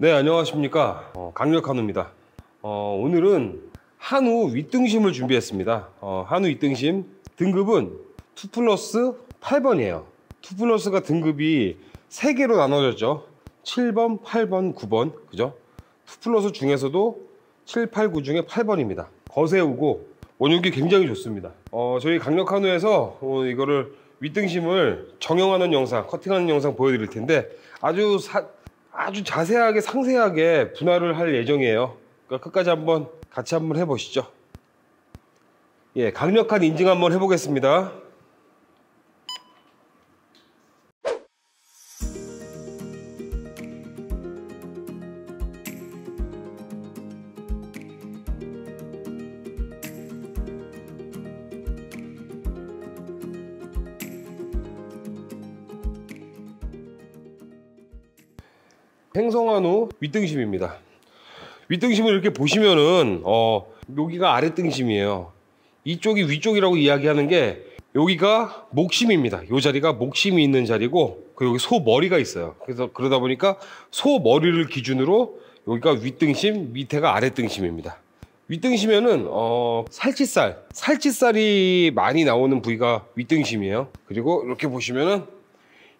네, 안녕하십니까. 강력한우입니다. 오늘은 한우 윗등심을 준비했습니다. 한우 윗등심 등급은 2 플러스 8번이에요. 2 플러스가 등급이 3개로 나눠졌죠. 7번, 8번, 9번. 그죠? 2 플러스 중에서도 7, 8, 9 중에 8번입니다. 거세우고 원육이 굉장히 좋습니다. 저희 강력한우에서 이거를 윗등심을 정형하는 영상, 커팅하는 영상 보여드릴 텐데 아주 자세하게 상세하게 분할을 할 예정이에요. 그러니까 끝까지 같이 한번 해보시죠. 예, 강력한 인증 한번 해보겠습니다. 생성한우 윗등심입니다. 윗등심을 이렇게 보시면은 여기가 아랫등심이에요. 이쪽이 위쪽이라고 이야기하는 게 여기가 목심입니다. 요 자리가 목심이 있는 자리고 여기 소 머리가 있어요. 그래서 그러다 보니까 소 머리를 기준으로 여기가 윗등심, 밑에가 아랫등심입니다. 윗등심에는 살치살이 많이 나오는 부위가 윗등심이에요. 그리고 이렇게 보시면은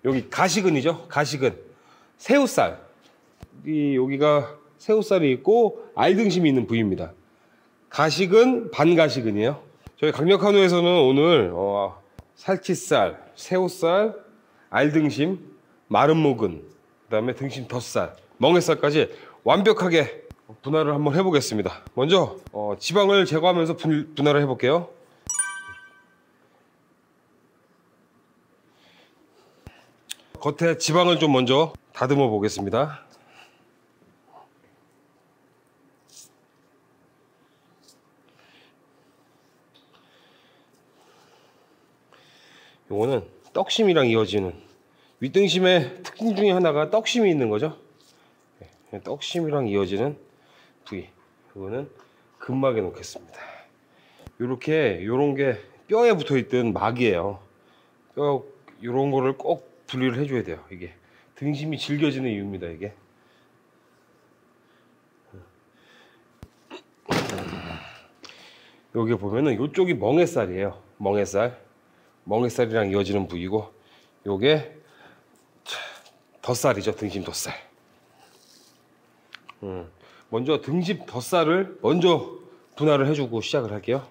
여기 가시근이죠. 가시근, 새우살. 여기가 새우살이 있고 알등심이 있는 부위입니다. 가시근, 반가시근이에요. 저희 강력한우에서는 오늘 살치살, 새우살, 알등심, 마른 목은, 그 다음에 등심 덧살, 멍에살까지 완벽하게 분할을 한번 해보겠습니다. 먼저 지방을 제거하면서 분할을 해볼게요. 겉에 지방을 좀 먼저 다듬어 보겠습니다. 요거는 떡심이랑 이어지는 윗등심의 특징 중에 하나가 떡심이 있는 거죠. 떡심이랑 이어지는 부위. 이거는 근막에 놓겠습니다. 요런 게 뼈에 붙어 있던 막이에요. 요런 거를 꼭 분리를 해줘야 돼요. 이게 등심이 질겨지는 이유입니다. 이게 여기 보면은 요쪽이 멍에살이에요. 멍에살이랑 이어지는 부위고, 요게 덧살이죠. 등심 덧살. 먼저 등심 덧살을 먼저 분할을 해주고 시작을 할게요.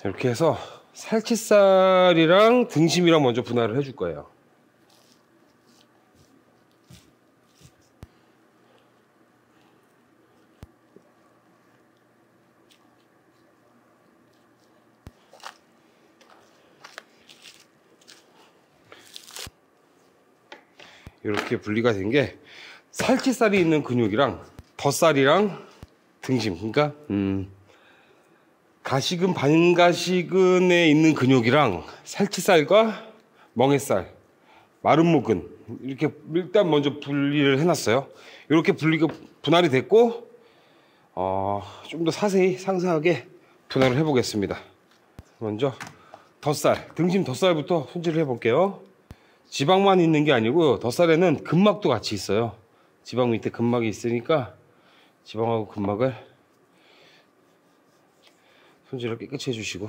이렇게 해서 살치살이랑 등심이랑 먼저 분할을 해줄 거예요. 이렇게 분리가 된 게 살치살이 있는 근육이랑 덧살이랑 등심, 그러니까 가시근, 반가시근에 있는 근육이랑 살치살과 멍에살, 마른 목은 이렇게 일단 먼저 분리를 해놨어요. 이렇게 분할이 됐고 좀 더 상세하게 분할을 해보겠습니다. 먼저 덧살, 등심 덧살부터 손질을 해볼게요. 지방만 있는 게 아니고 덧살에는 근막도 같이 있어요. 지방 밑에 근막이 있으니까 지방하고 근막을 손질을 깨끗이 해주시고,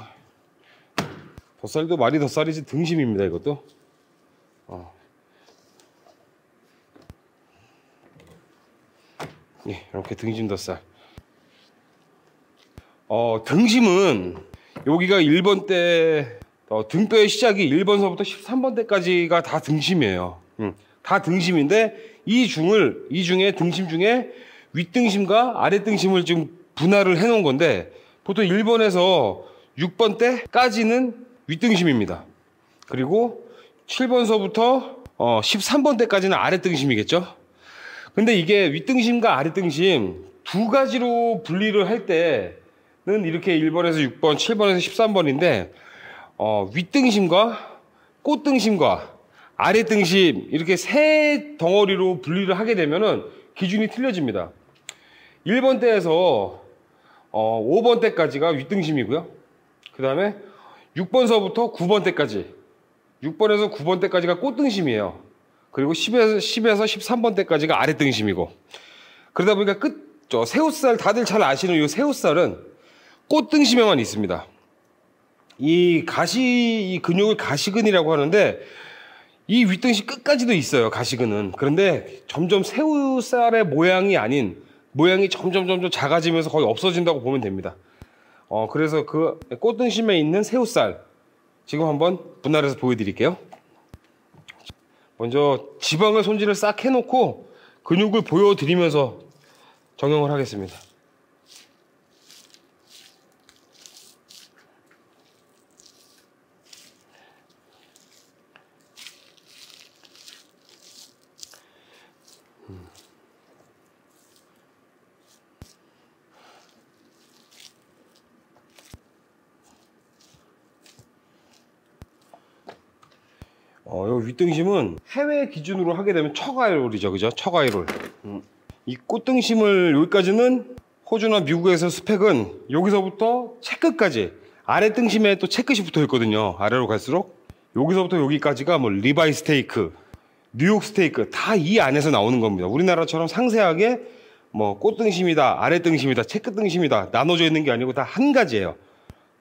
덧살도 말이 덧살이지 등심입니다. 이것도 예, 이렇게 등심 덧살. 등심은 여기가 1번 때 등뼈의 시작이 1번서부터 13번 때까지가 다 등심이에요. 다 등심인데 이 중에 등심 중에 윗등심과 아랫등심을 지금 분할을 해 놓은 건데, 보통 1번에서 6번 때까지는 윗등심입니다. 그리고 7번서부터 13번 때까지는 아랫등심이겠죠. 근데 이게 윗등심과 아랫등심 두 가지로 분리를 할 때는 이렇게 1번에서 6번, 7번에서 13번인데 윗등심과 꽃등심과 아랫등심 이렇게 세 덩어리로 분리를 하게 되면은 기준이 틀려집니다. 1번 때에서 5번 때까지가 윗등심이고요. 그 다음에 6번서부터 9번 때까지, 6번에서 9번 때까지가 꽃등심이에요. 그리고 10에서 13번 때까지가 아랫등심이고, 그러다 보니까 새우살, 다들 잘 아시는 이 새우살은 꽃등심에만 있습니다. 이 근육을 가시근이라고 하는데, 이 윗등심 끝까지도 있어요, 가시근은. 그런데 점점 새우살의 모양이 점점 작아지면서 거의 없어진다고 보면 됩니다. 그래서 그 꽃등심에 있는 새우살, 지금 한번 분할해서 보여드릴게요. 먼저 지방을 손질을 싹 해놓고 근육을 보여드리면서 정형을 하겠습니다. 요 윗등심은 해외 기준으로 하게 되면 척아이롤이죠, 그죠? 척아이롤. 이 꽃등심을 여기까지는 호주나 미국에서 스펙은 여기서부터 채끝까지, 아랫등심에 또 채끝이 붙어 있거든요. 아래로 갈수록 여기서부터 여기까지가 뭐 리바이 스테이크, 뉴욕 스테이크 다 이 안에서 나오는 겁니다. 우리나라처럼 상세하게 뭐 꽃등심이다, 아랫등심이다, 채끝등심이다 나눠져 있는 게 아니고 다 한 가지예요.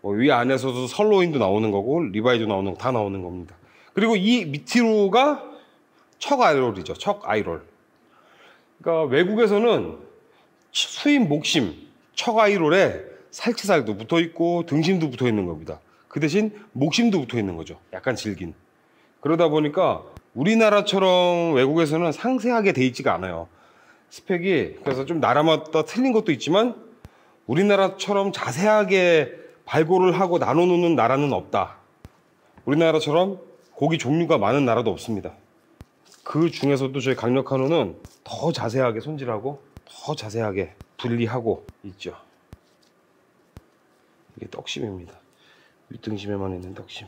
위 안에서도 설로인도 나오는 거고 리바이도 나오는 거 다 나오는 겁니다. 그리고 이 밑으로가 척아이롤이죠. 척아이롤. 그러니까 외국에서는 수입 목심, 척아이롤에 살치살도 붙어 있고 등심도 붙어 있는 겁니다. 그 대신 목심도 붙어 있는 거죠. 약간 질긴. 그러다 보니까 우리나라처럼 외국에서는 상세하게 돼 있지가 않아요. 스펙이. 그래서 좀 나라마다 틀린 것도 있지만 우리나라처럼 자세하게 발골을 하고 나눠놓는 나라는 없다. 우리나라처럼 고기 종류가 많은 나라도 없습니다. 그 중에서도 저희 강력한우는 더 자세하게 손질하고 더 자세하게 분리하고 있죠. 이게 떡심입니다. 윗등심에만 있는 떡심.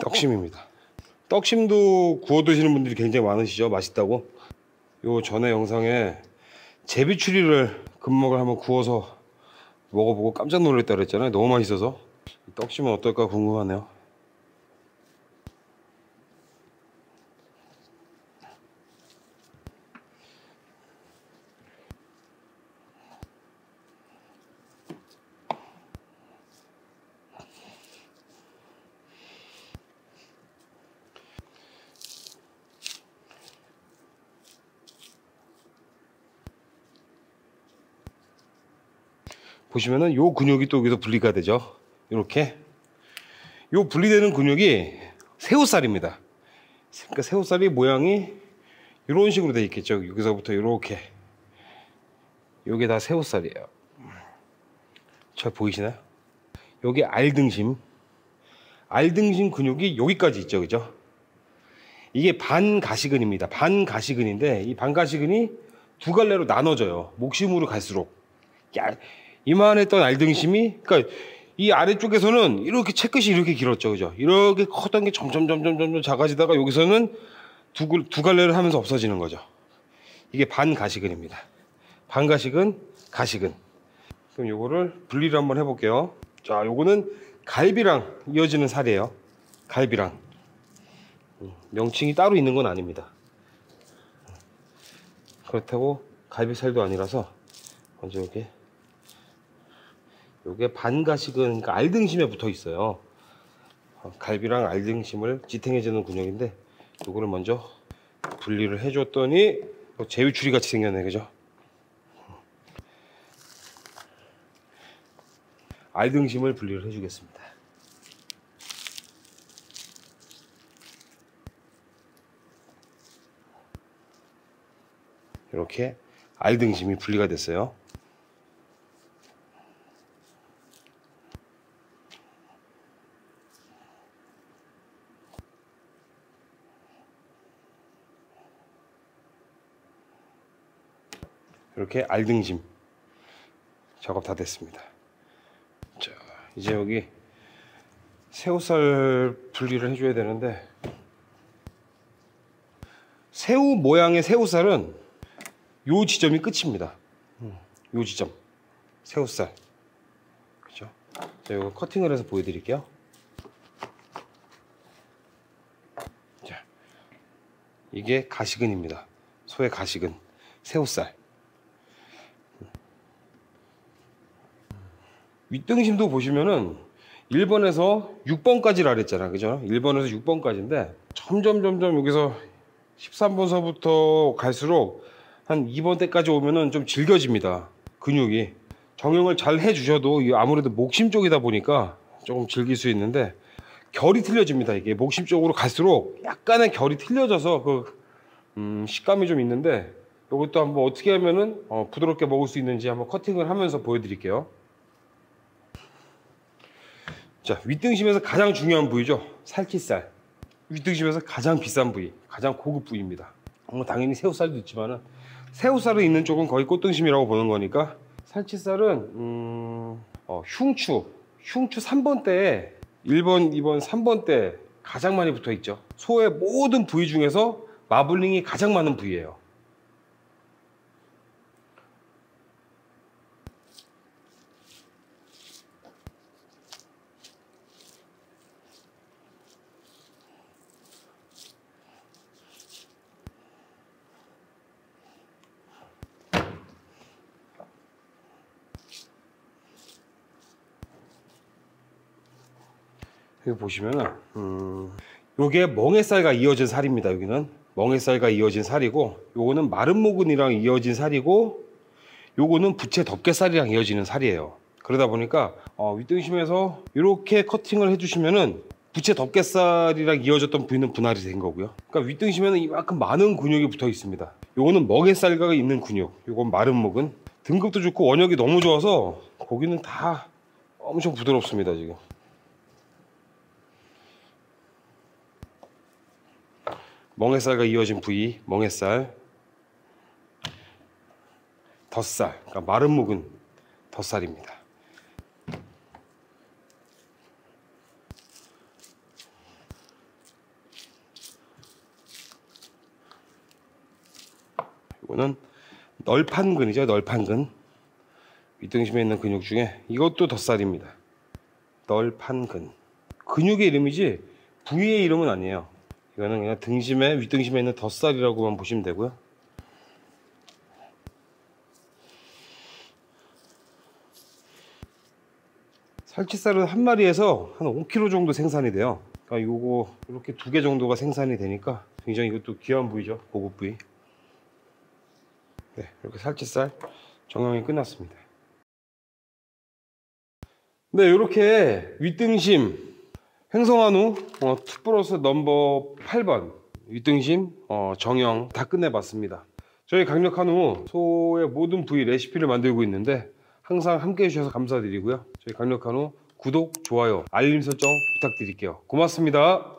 떡심입니다. 떡심도 구워 드시는 분들이 굉장히 많으시죠. 맛있다고. 요 전에 영상에 제비추리를 금목을 한번 구워서 먹어보고 깜짝 놀랐다 그랬잖아요. 너무 맛있어서. 떡심은 어떨까 궁금하네요. 보시면은 요 근육이 또 여기서 분리가 되죠. 이렇게 요 분리되는 근육이 새우살입니다. 그러니까 새우살이 모양이 이런 식으로 돼 있겠죠. 여기서부터 이렇게 요게 다 새우살이에요. 잘 보이시나요? 여기 알등심 근육이 여기까지 있죠, 그죠? 이게 반가시근입니다. 반가시근인데 이 반가시근이 두 갈래로 나눠져요. 목심으로 갈수록. 이만했던 알등심이, 그러니까 이 아래쪽에서는 이렇게 채끝이 이렇게 길었죠, 그죠? 이렇게 컸던 게 점점 작아지다가 여기서는 두 갈래를 하면서 없어지는 거죠. 이게 반가시근입니다. 반가시근, 가시근. 그럼 요거를 분리를 한번 해볼게요. 자, 요거는 갈비랑 이어지는 살이에요. 갈비랑. 명칭이 따로 있는 건 아닙니다. 그렇다고 갈비살도 아니라서 먼저 요게 반가시근, 그러니까 알등심에 붙어 있어요. 갈비랑 알등심을 지탱해주는 근육인데 요거를 먼저 분리를 해줬더니 제위추리 같이 생겼네, 그죠? 알등심을 분리를 해주겠습니다. 이렇게 알등심이 분리가 됐어요. 이렇게 알등심 작업 다 됐습니다. 자. 이제 여기 새우살 분리를 해줘야 되는데, 새우 모양의 새우살은 요 지점이 끝입니다. 요 지점 새우살. 그죠? 자, 이거 커팅을 해서 보여드릴게요. 자, 이게 가시근입니다. 소의 가시근, 새우살. 윗등심도 보시면은 1번에서 6번까지라 그랬잖아, 그죠? 1번에서 6번까지인데 점점 여기서 13번서부터 갈수록 한 2번 때까지 오면은 좀 질겨집니다, 근육이. 정형을 잘 해주셔도 아무래도 목심 쪽이다 보니까 조금 질길 수 있는데, 결이 틀려집니다. 이게 목심 쪽으로 갈수록 약간의 결이 틀려져서 식감이 좀 있는데, 이것도 한번 어떻게 하면은 부드럽게 먹을 수 있는지 한번 커팅을 하면서 보여드릴게요. 자, 윗등심에서 가장 중요한 부위죠, 살치살. 윗등심에서 가장 비싼 부위, 가장 고급 부위입니다. 당연히 새우살도 있지만은 새우살이 있는 쪽은 거의 꽃등심이라고 보는 거니까, 살치살은 흉추 3번대에 1번, 2번, 3번대 가장 많이 붙어 있죠. 소의 모든 부위 중에서 마블링이 가장 많은 부위예요. 여기 보시면은 요게 멍에살과 이어진 살입니다. 여기는 멍에살과 이어진 살이고, 요거는 마른 모근이랑 이어진 살이고, 요거는 부채 덮개살이랑 이어지는 살이에요. 그러다 보니까 윗등심에서 이렇게 커팅을 해주시면은 부채 덮개살이랑 이어졌던 부위는 분할이 된 거고요. 그러니까 윗등심에는 이만큼 많은 근육이 붙어 있습니다. 요거는 멍에살과 있는 근육, 요건 마른 모근. 등급도 좋고 원역이 너무 좋아서 고기는 다 엄청 부드럽습니다. 지금 멍에살과 이어진 부위, 멍에살, 덧살, 그러니까 마른 묵은 덧살입니다. 이거는 널판근이죠, 널판근. 윗등심에 있는 근육 중에 이것도 덧살입니다. 널판근. 근육의 이름이지 부위의 이름은 아니에요. 이거는 그냥 등심에, 윗등심에 있는 덧살이라고만 보시면 되고요. 살치살은 한 마리에서 한 5kg 정도 생산이 돼요. 그러니까 요거 이렇게 2개 정도가 생산이 되니까 굉장히 이것도 귀한 부위죠, 고급 부위. 네, 이렇게 살치살 정형이 끝났습니다. 네, 이렇게 윗등심 횡성한 후 2플러스 넘버 8번 윗등심 정형 다 끝내봤습니다. 저희 강력한 후 소의 모든 부위 레시피를 만들고 있는데 항상 함께 해주셔서 감사드리고요. 저희 강력한 후 구독, 좋아요, 알림 설정 부탁드릴게요. 고맙습니다.